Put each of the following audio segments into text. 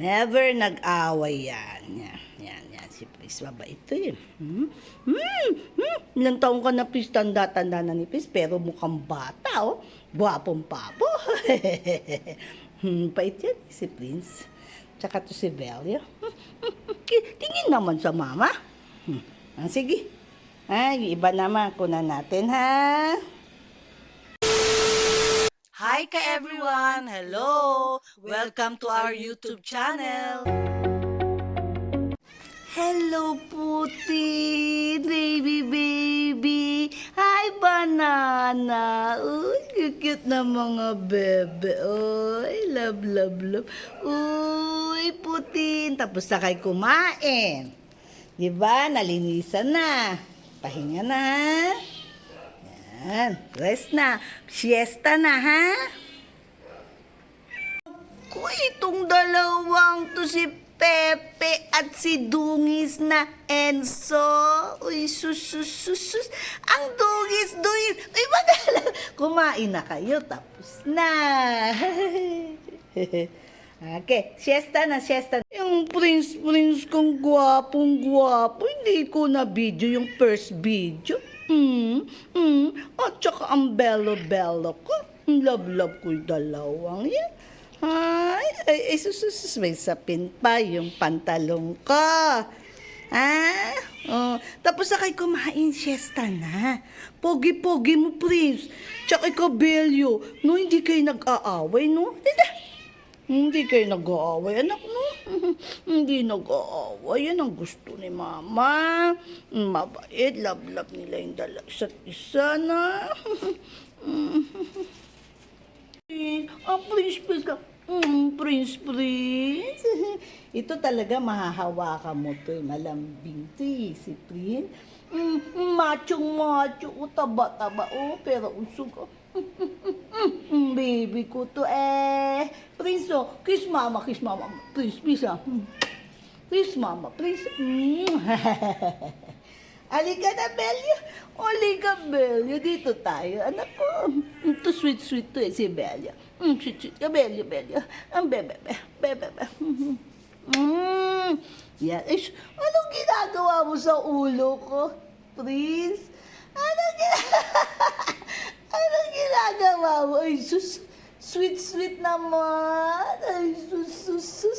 Never nag-away yan. Yan. Si Pris, mabait ito eh. Ilang taong ka na, Pris, tanda-tanda na ni Pris, pero mukhang bata, oh. Buwapong papo. Pait yan, si Prince. Tsaka to si Velia. Tingin naman sa mama. Sige. Yung iba naman, kunan natin, ha? Hi ka everyone! Hello! Welcome to our YouTube channel! Hello, Puti! Baby! Hi, banana! Uy, cute na mga bebe! Uy, love! Uy, Putin! Tapos na kayo kumain! Diba? Nalinisan na! Pahinga na, ha? Yan, rest na. Siesta na, ha? Kung itong dalawang to si Pepe at si Dungis na Enzo. Uy, sus. Ang Dungis. Uy, madala. Kumain na kayo, tapos na. Okay, siesta na. Yung prince kong gwapong, hindi ko na video yung first video. At saka ang bello ko. Love ko yung dalawang yan. Ay, sus, may sapin pa yung pantalong ko. Tapos na kayo kumain, siesta na. Pogi mo, Prince. Tsaka ikaw, Belyo. No, hindi kayo nag-aaway, no? Hindi kayo nag-aaway, anak, no? Hindi nag-aaway. Yan ang gusto ni Mama. Mabait, love nila yung isa't isa na. Please ka. Prince. Ito talaga mahahawakan mo to. Malambing to si Prince. Macho, taba, pero usog. Baby ko to Prince, kiss mama. Please, Please, mama, please. Halika na, Belyo. Dito tayo, anak ko. Ito sweet to si Belyo. Sweet ka, Belyo. Ang bebe. Yan. Anong ginagawa mo sa ulo ko, Prince? Anong ginagawa mo? Ay, sus. Sweet naman. Ay, sus.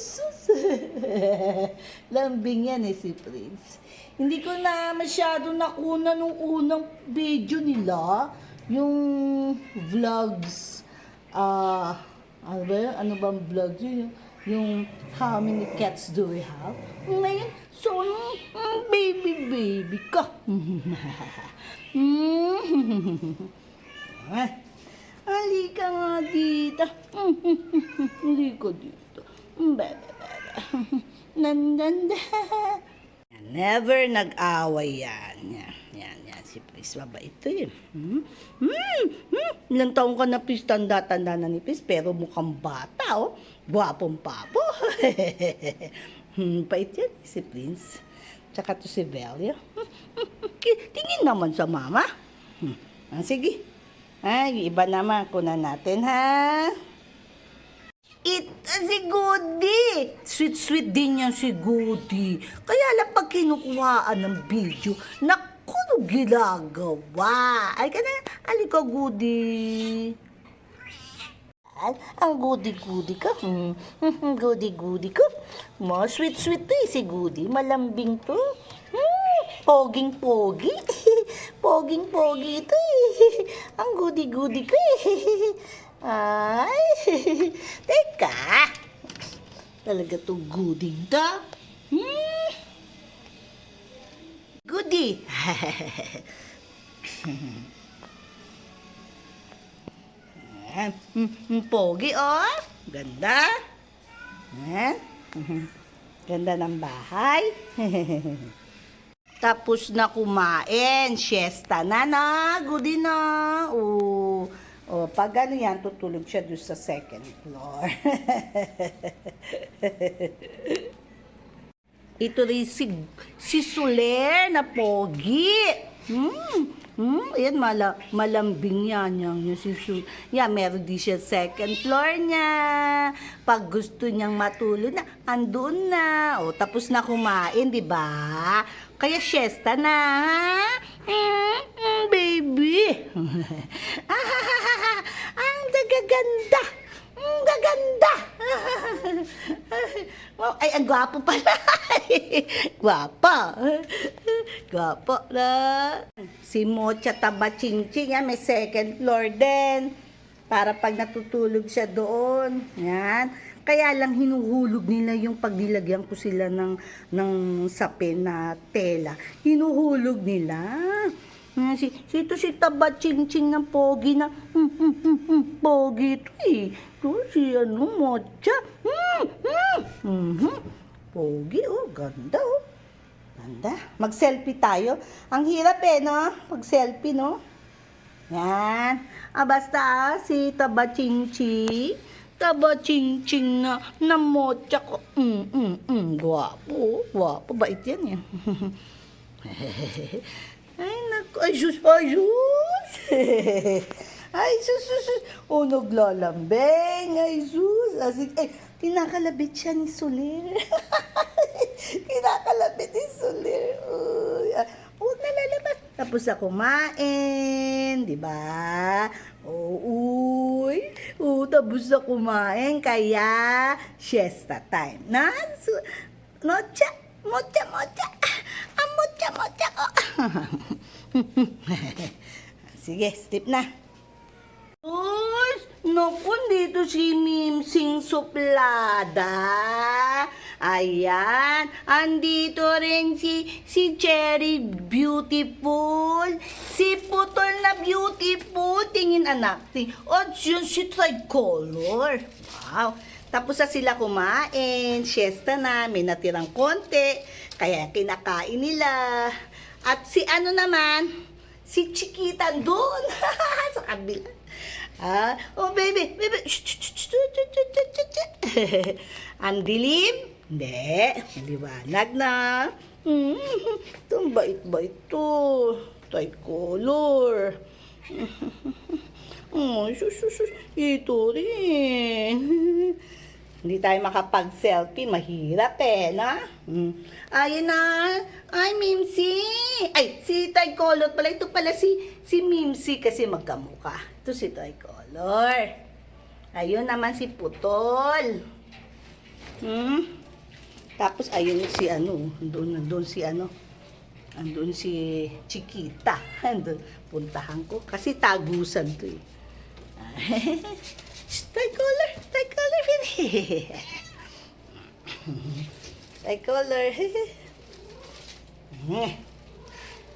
Lambing yan si Prince. Hindi ko na masyado nakuna nung unang video nila. Yung vlogs. Ano ba yun? Ano bang vlogs yun? Yung how many cats do we have? Ngayon, so, baby ka. Halika nga dito. Halika dito. Bebe. Nandanda. Never nag-away yan. Yan. Si Pris, mabait ito eh. Ilang taong ka na, Pris, tanda-tanda na ni Pris, pero mukhang bata, oh. Buwapong papo. Pait yan, si Prince. Tsaka to si Velia. Tingin naman sa mama. Sige. Yung iba naman, kunan natin, ha? Si Goody. Sweet din yan si Goody. Kaya lang pag kinukuhaan ng video, naku, ginagawa. Ay ka na, alika, Goody. Ang Goody ka. Goody ko. Mo, sweet to si Goody. Malambing to. Poging-pogi. Poging-pogi ito Ang Goody ko Ay. Teka. Talaga to Goody to. Goody. Pogi, oh. Ganda. Ganda ng bahay. Tapos na kumain. Siesta na. Goody na. Pag ano yan, tutulog siya doon sa second floor. Ito rin si Soler na pogi. Ayan, malambing yan. Yan si Su. Yan, meron din siya second floor niya. Pag gusto niyang matulog na, andun na. O, tapos na kumain, di ba? Kaya siesta na, ha? Baby. Ang gaganda. Ang gaganda. Ay, ang gwapo pala. Gwapa. Gwapo na. Si Mocha Tabachingching, yan, may second floor din. Para pag natutulog siya doon. Yan. Kaya lang hinuhulog nila yung pag nilagyan ko sila ng sapin na tela. Hinuhulog nila. Si Tabachingching ng pogi na, pogi ito eh. Ito si Mocha. Pogi, oh, ganda, oh. Ganda. Mag-selfie tayo. Ang hirap no? Mag-selfie, no? Yan. Basta si Tabachingching. Tabachingching na Mocha ko. Gwapo. Gwapo. Bait yan, Ay, naku. Ay, sus. Ay, sus. Oh, naglalambing. Ay, sus. Ay, kinakalabit siya ni Soler. Kinakalabit ni Soler. Huwag na lalabas. Tapos na kumain. Diba? Uy. Tapos na kumain. Kaya, siesta time. Na? Mocha. Mocha ko. Sige, step na. Naku, dito si Mimsing Suplada. Ayan. Andito rin si Cherry Beautiful. Si Putol na Beautiful. Tingin anak. At yun si Tricolor. Wow. Tapos na sila kumain. Siesta na. May natirang konti. Kaya kinakain nila. At si ano naman, si Chiquita doon. Sa kabila. Oh baby. Ang dilim? Hindi. Maliwanag na. Itong bait-bait to. Tricolor. Ito rin. Hindi tayo makapag-selfie. Mahirap na? Ayun na. Ay, Mimsy. Ay, si Tricolor pala. Ito pala si Mimsy kasi magkamukha. Ito si Tricolor. Ayun naman si Putol. Tapos ayun si Andun si Chiquita. Andun. Puntahan ko. Kasi tagusan to eh. Tricolor. Tricolor.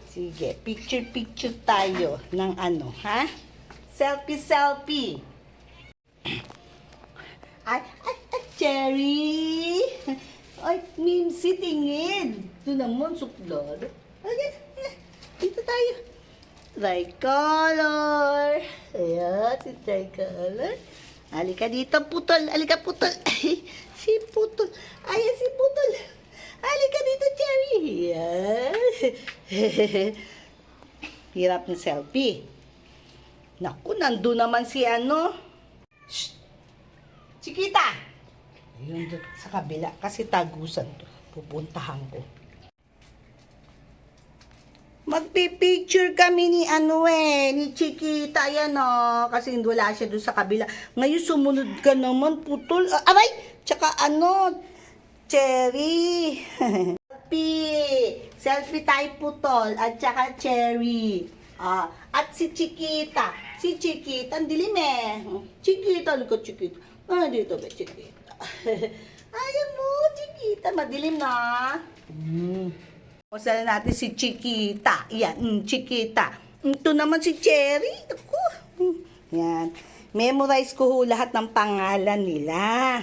Sige, picture tayo ng ha? Selfie. Ay, Cherry. Ay, Mimsy, tingin. Ito naman, suplado. Okay, dito tayo. Tricolor. Ayan, si Tricolor. Halika dito, Putol. Halika, Putol. Si Putol. Ayan, si Putol. Halika dito, Cherry. Ayan. Hirap ng selfie. Naku, nandun naman si Shh! Chiquita! Ayun doon sa kabila. Kasi tagusan to. Pupuntahan ko. Magpipicture kami ni ni Chiquita, yan kasi wala siya doon sa kabila. Ngayon sumunod ka naman, Putol. Aray! Tsaka Cherry. Selfie tayo, Putol. At tsaka Cherry. At si Chiquita. Si Chiquita, ang dilim Chiquita, look at Chiquita. Dito ba, Chiquita? Ayan mo, Chiquita. Madilim na. Pusala natin si Chiquita. Yan, Chiquita. Ito naman si Cherry. Ako. Yan. Memorize ko lahat ng pangalan nila.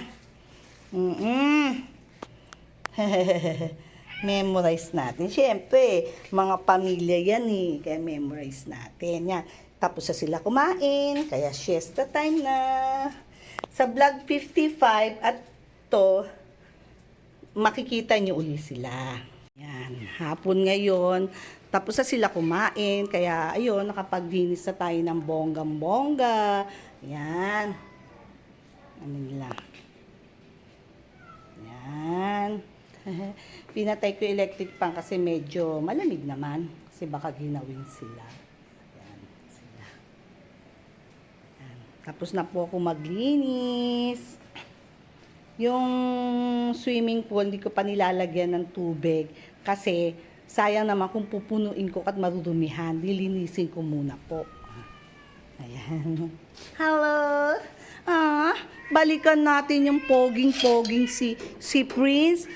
Memorize natin. Siyempre, mga pamilya yan Kaya memorize natin. Yan. Tapos na sila kumain. Kaya siesta time na. Sa vlog 55 at to, makikita nyo uli sila. Yan, hapon ngayon. Tapos na sila kumain. Kaya, ayun, nakapaglinis na tayo ng bonggang-bongga. Yan. Ano nila? Yan. Pinatay ko yung electric fan kasi medyo malamig naman. Kasi baka ginawin sila. Yan. Sila. Yan. Tapos na po ako maglinis. Yung swimming pool, hindi ko pa nilalagyan ng tubig. Kasi, sayang naman kung pupunuin ko at marudumihan. Dilinisin ko muna po. Ayan. Hello! Balikan natin yung poging-poging si Prince.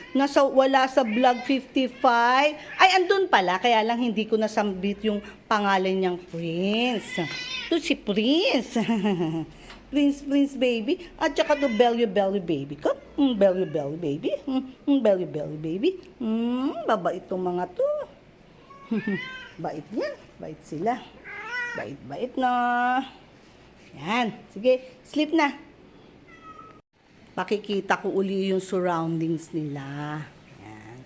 Wala sa vlog 55. Ay, andun pala. Kaya lang hindi ko nasambit yung pangalan niyang Prince. Ito si Prince. Prince baby. At saka to belly baby ko. Belly baby. Belly baby. Babait itong mga to. Bait yan. Bait sila. Bait na. Yan. Sige, sleep na. Pakikita ko uli yung surroundings nila. Yan.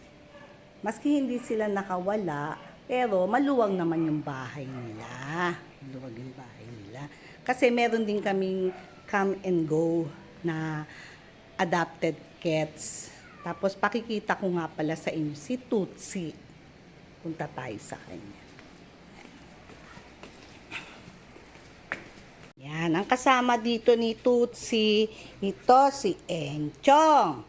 Maski hindi sila nakawala, pero maluwag naman yung bahay nila. Maluwag yung bahay nila. Kasi meron din kaming come and go na adopted cats. Tapos pakikita ko nga pala sa inyo si Tutsi. Punta tayo sa kanya. Yan, ang kasama dito ni Tutsi, ito si Enchong,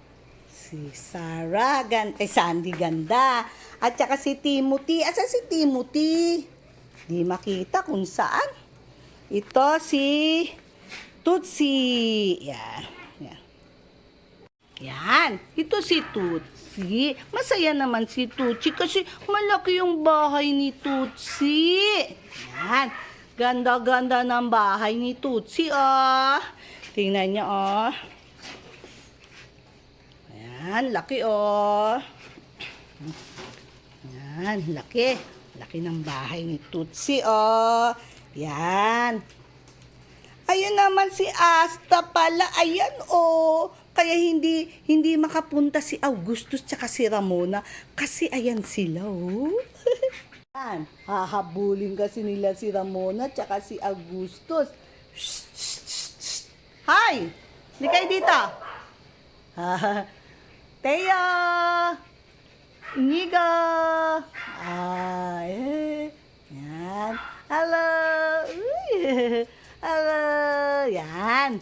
si Sandy Ganda, at saka si Timothy. Asa si Timothy? Di makita kung saan. Ito si Tutsi. Yan. Yan. Yan. Ito si Tutsi. Masaya naman si Tutsi kasi malaki yung bahay ni Tutsi. Yan. Ganda-ganda ng bahay ni Tutsi, oh. Tingnan niyo, oh. Ayan, laki, oh. Ayan, laki. Laki ng bahay ni Tutsi, oh. Yan. Ayun naman si Asta pala. Ayan, oh. Kaya hindi makapunta si Augustus tsaka si Ramona. Kasi ayan sila, oh. Yan. Hahabulin kasi nila si Ramona tsaka si Augustus. Shh, shh, shh, shh. Hi! Hindi kayo dito. Teo! Inigo! Yan. Hello! Hello! Yan.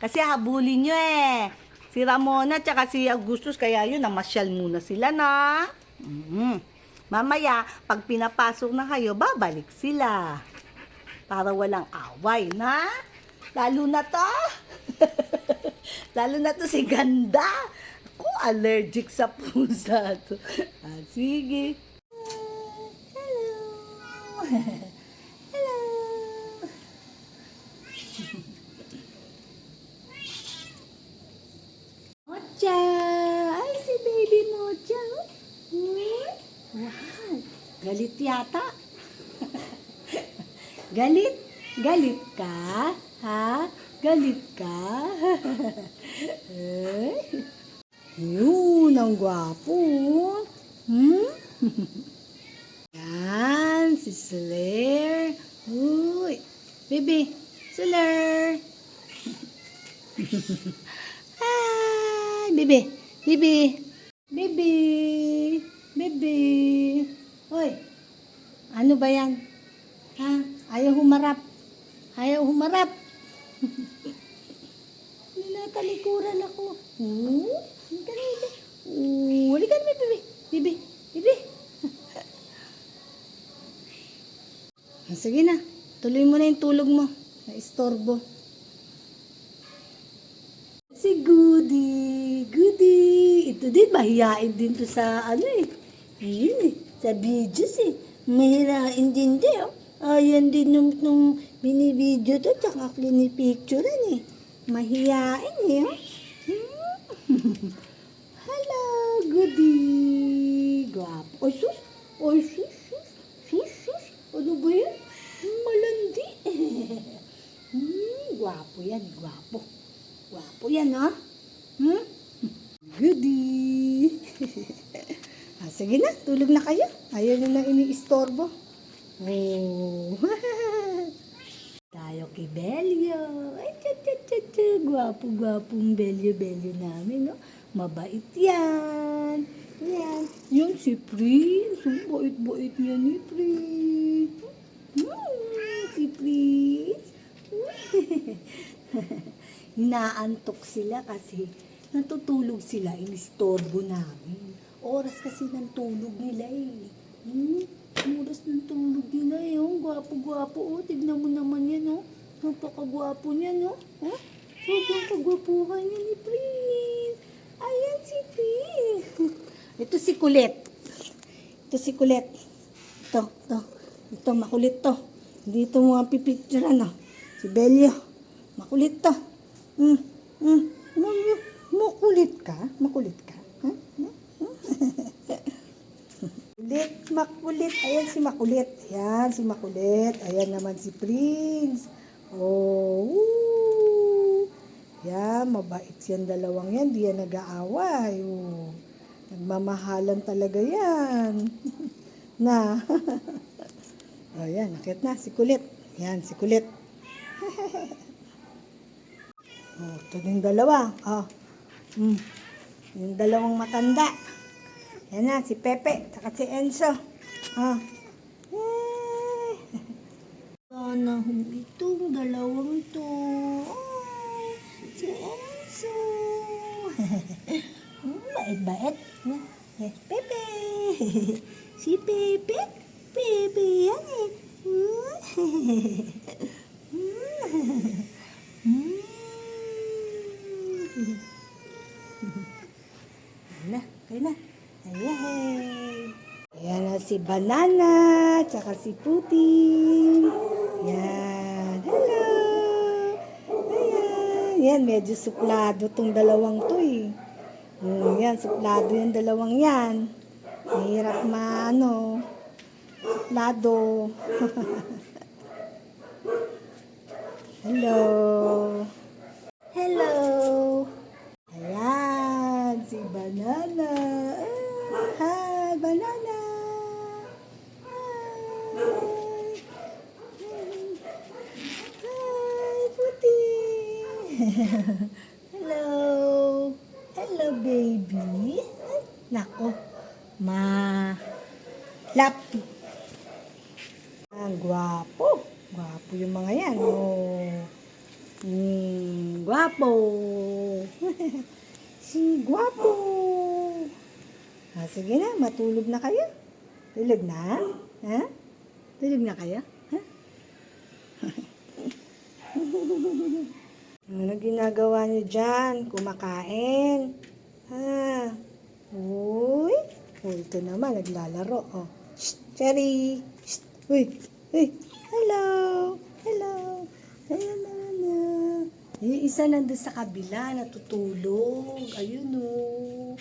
Kasi habulin nyo eh. Si Ramona tsaka si Augustus, kaya yun, namasyal muna sila na. Mamaya, pag pinapasok na kayo, babalik sila. Para walang away, na? Lalo na to. Lalo na to si Ganda. Ako, allergic sa pusa to. Sige. Hello. Hello. Mocha. Ay, si baby Mocha. Wow. Galit yata. Galit? Galit ka? Ha? Galit ka? Yun, ang gwapo. Yan, si Slair. Uy, baby, Slair. Hi, baby, baby, baby, baby. Hoy, ano ba yan? Ha? Ayaw humarap. Ayaw humarap. Ninatalikuran ako. Halika na, baby. Halika na, baby. Baby, baby. Sige na. Tuloy mo na yung tulog mo. Naistorbo. Si Goody. Goody. Ito din, mahihain din to sa ano eh. Ayun eh. Sa videos eh. Mahirain din din oh. Ayan din nung binibideo to, tsaka pinipicturean eh. Mahiyain eh. Hello, Goody. Gwapo. Ay, sus. Ay, sus, sus. Sus, sus. Ano ba yan? Malandi. Gwapo yan, gwapo. Gwapo yan, ha? Goody. Sige na, tulog na kayo. Ayaw nyo na iniistorbo. Oh. Tayo kay Belyo. Ay, tsa. Gwapo-gwapong Belyo namin, no? Mabait yan. Yan. Yung si Prince. Ang bait-bait niya ni Prince. Si Prince. Inaantok sila kasi natutulog sila. Inistorbo namin. Oras kasi ng tulog nila eh. Oras ng tulog nila eh. Oh, gwapo-gwapo. Oh, tignan mo naman yan. Oh. Napakagwapo niya, no? Oh, sobrang kagwapuhan niya ni Prince. Ayan si Prince. Ito si Kulit. Ito, makulit to. Dito mo ang pipicturean, no? Si Belyo. Makulit to. Makulit ka? Huh? Makulit. Ayan si Makulit. Ayan naman si Prince. Oh. Yan, mabait yan dalawang yan. Di yan nag-aaway. Oh. Nagmamahalan talaga yan. Na. Oh, yan. Nakit na. Si Kulit. Yan, si Kulit. Oh, ito yung dalawa. Oh. Yung dalawang matanda. Yan na, si Pepe, saka si Enzo. Ah. Sana itong dalawang to. Oh, si Enzo. Bait-bait. Pepe. Si Pepe. Pepe yan eh. Kaya na. Ayan na si Banana, tsaka si Putin. Yan. Hello. Ayan. Yan, medyo suplado tong dalawang to eh. Yan, suplado yung dalawang yan. Mahirap suplado. Hello. Hello. Ayan, si Banana. Hi, Banana. Hi, Puti. Hello. Hello, baby. Nako, lap. Ang gwapo. Gwapo yung mga yan. Oh. Gwapo. Si Gwapo. Sige na, matulog na kayo. Tulog na? Ha? Tulog na kayo? Ha? Ano ginagawa niyo dyan? Kumakain? Ha? Uy. Ito naman, naglalaro. Oh. Shh, Cherry. Shh. Uy. Hello. Ayan naman na. Yung isa nandun sa kabila, natutulog. Ayun o.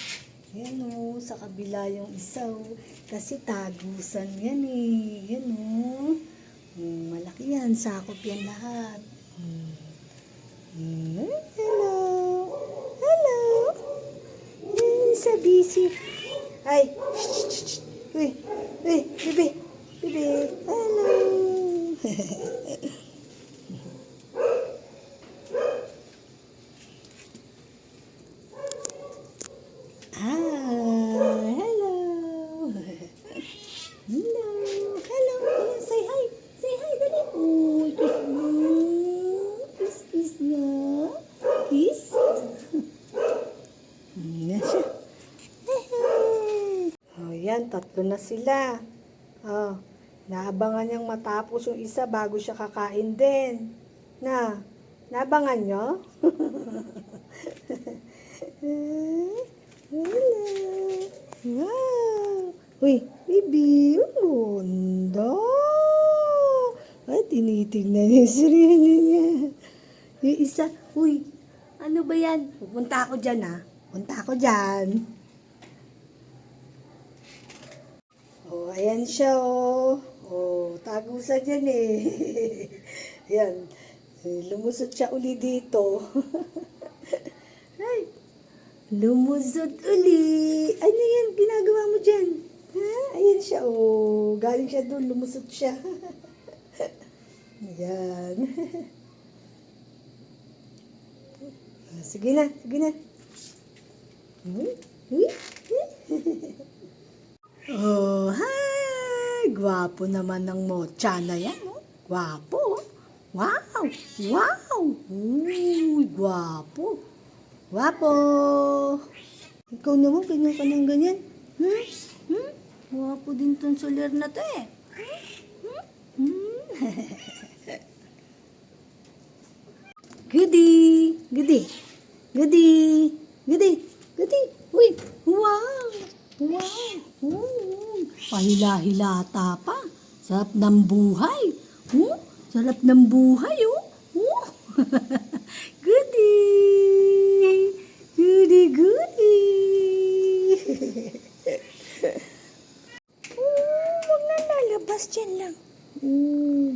Ayan o, sa kabila yung isa o. Kasi tagusan yan eh. Yan o. Malaki yan, sakop yan lahat. Hello. Isa busy. Ay. Shh. Uy, bebe. Hello. Hello. Say hi, dali. Uy, kiss na. Kiss. Yan siya. Oh, yan, tatlo na sila. Oh, naabangan niyang matapos yung isa bago siya kakain din. Naabangan niyo? Hello. Wow. Uy, baby, ang ganda. Ay, tinitignan niya yung sarili niya. Yung isa, uy, ano ba yan? Pupunta ako dyan, ha? Punta ako dyan. Oh, ayan siya, oh. Oh, tagusan dyan, eh. Ayan. Lumusot siya uli dito. Ay. Lumusot uli. Ano yan? Ginagawa mo dyan? Ha? Ayan siya. Oh, galing siya doon. Lumusot siya. Ayan. Sige na. Sige na. Oh, hi! Gwapo naman ng mocha na yan, oh. Gwapo, oh. Wow! Wow! Uy, gwapo. Gwapo! Ikaw naman, ganyan ka ng ganyan. Hmm? Hmm? Gwapo din tong soler na to, eh. Goody! Goody! Goody! Goody! Goody! Uy! Wow! Wow! Uy! Pahila-hilata pa. Sarap ng buhay. Sarap ng buhay, oh. Goody! Goody, goody! Huwag na lalabas dyan lang.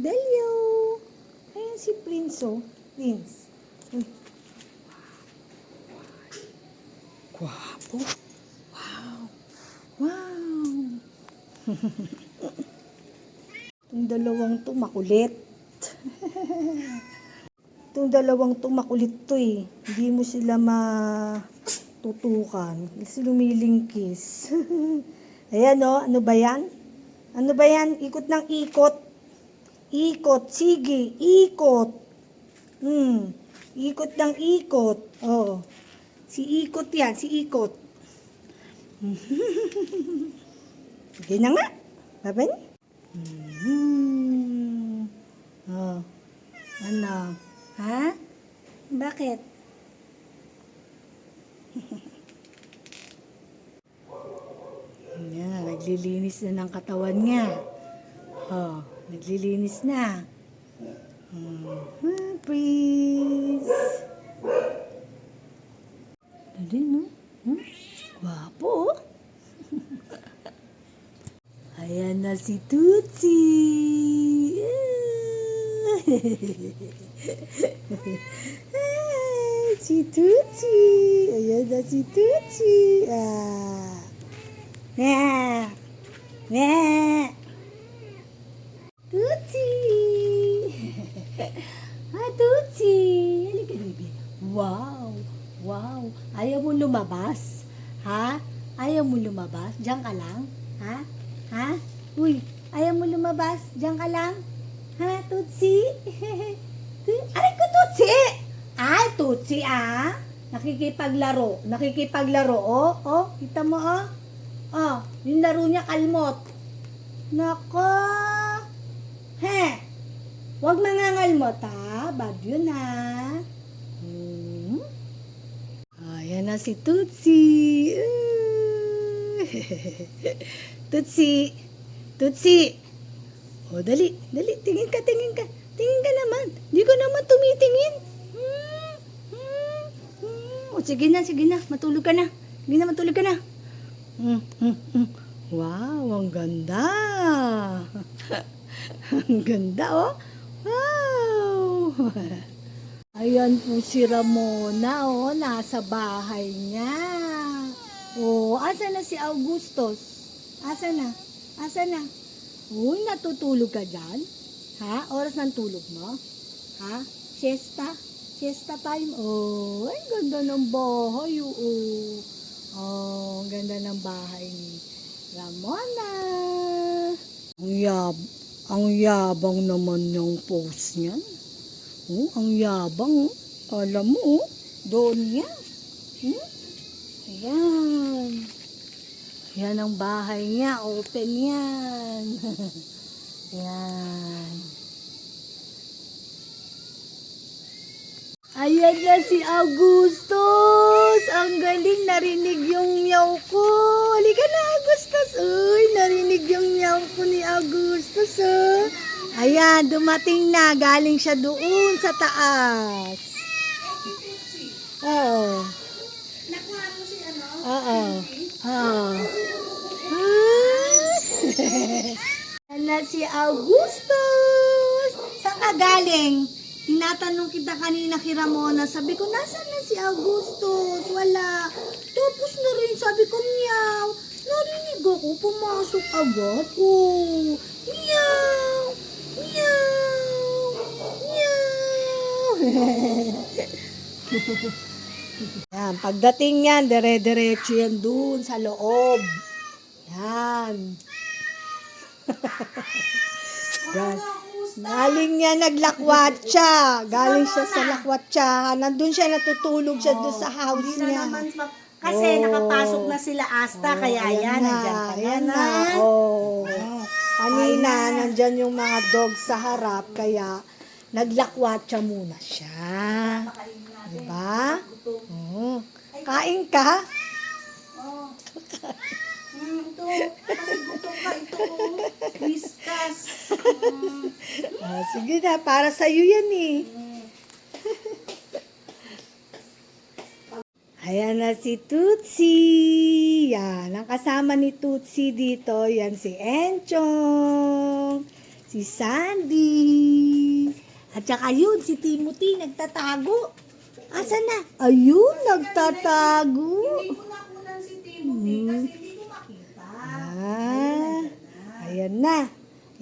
Belyo! Ayan si Prince, oh. Prince. Guwapo. Wow. Wow. Itong dalawang to makulit. Itong dalawang to makulit to eh. Hindi mo sila matutukan. Kasi lumilingkis. Ayan o. Ano ba yan? Ano ba yan? Ikot ng ikot. Ikot. Sige. Ikot. Ikot ng ikot. Oh. Si ikot yan. Si ikot. Sige na nga. Baba niya. Oh. Ano? Ha? Bakit? Yan, naglilinis na ng katawan niya. Oh, naglilinis na. Please. Dali, no? Gwapo, oh. Ayan na si Tootsie. Si Tootsie. Ayan na si Tootsie. Tootsie. Tootsie. Halika, baby. Wow. Wow. Ayaw mo lumabas? Ha? Ayaw mo lumabas? Diyan ka lang? Ha? Ha? Uy, ayaw mo lumabas? Diyan ka lang? Ha, Tootsie? Aray ko, Tootsie! Ay, Tootsie, ah. Nakikipaglaro. Nakikipaglaro, oh. Oh, kita mo, oh. Oh, yung laro niya, kalmot. Nako. He. Huwag mangangalmot, ha. Bad yun, ha. Ayan na si Tootsie. Tootsie. Tootsie. O, dali. Dali. Tingin ka, tingin ka. Tingin ka naman. Di ko naman tumitingin. O, sige na, sige na. Matulog ka na. Sige na, matulog ka na. Wow, ang ganda. Ang ganda, oh. Wow. Ayan po si Ramona, oh. Nasa bahay niya. Oh, asa na si Augustus? Asa na? Asa na? Uy, natutulog ka dyan? Ha? Oras ng tulog mo? Ha? Siesta? Siesta time? Oh, ay ganda ng bahay, oh. Oh, ganda ng bahay ni Ramona. Ang yabang naman yung post niyan. Oh, ang yabang. Alam mo, oh. Doon niya. Ayan. Yan ang bahay niya. Open yan. Yan. Ayan na si Augustus. Ang galing. Narinig yung meow ko. Halika na, Augustus. Uy, narinig yung meow ko ni Augustus. Oh. Ayan, dumating na. Galing siya doon sa taas. Oo. Nakuha mo si ano? Oo. Oo. Ayan na si Augustus. Saan ka galing? Tinatanong kita kanina kay Ramona, sabi ko, nasaan na si Augustus? Wala. Tapos na rin, sabi ko, meow. Narinig ako, pumasok agad. Oh, meow, meow, meow. Yan, pagdating yan, dire-diretso yan dun sa loob. Yan. Yan. Galing niya naglakwatsa. Galing siya sa lakwatsa. Nandun siya natutulog siya doon sa house niya. Kasi Oh. nakapasok na sila Asta, kaya yan, nandyan ka na. Ayan na. Oh. Kanina, nandyan yung mga dogs sa harap, kaya naglakwatsa muna siya. Diba? Oh. Kain ka? Ito, kasi gutom ka, ito. Whiskas. Ah, sige na, para sa'yo yan eh. Ayan na si Tutsi. Yan, ang kasama ni Tutsi dito, yan si Enchong, si Sandy, at saka yun, si Timothy, nagtatago. Asan na? Ayun, nagtatago. Hindi ko nakunan si Timothy kasi hindi ko makita. Ah, ayan na.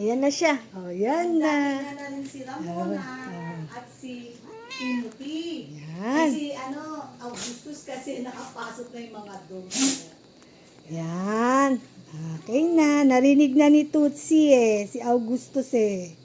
Ayan na siya. Oh, ayan na. Kaya na rin si Ramona at si Timothy. Yan. Kasi Augustus kasi nakapasok na yung mga dogs. Yan. Okay na. Narinig na ni Tutsi eh. Si Augustus eh.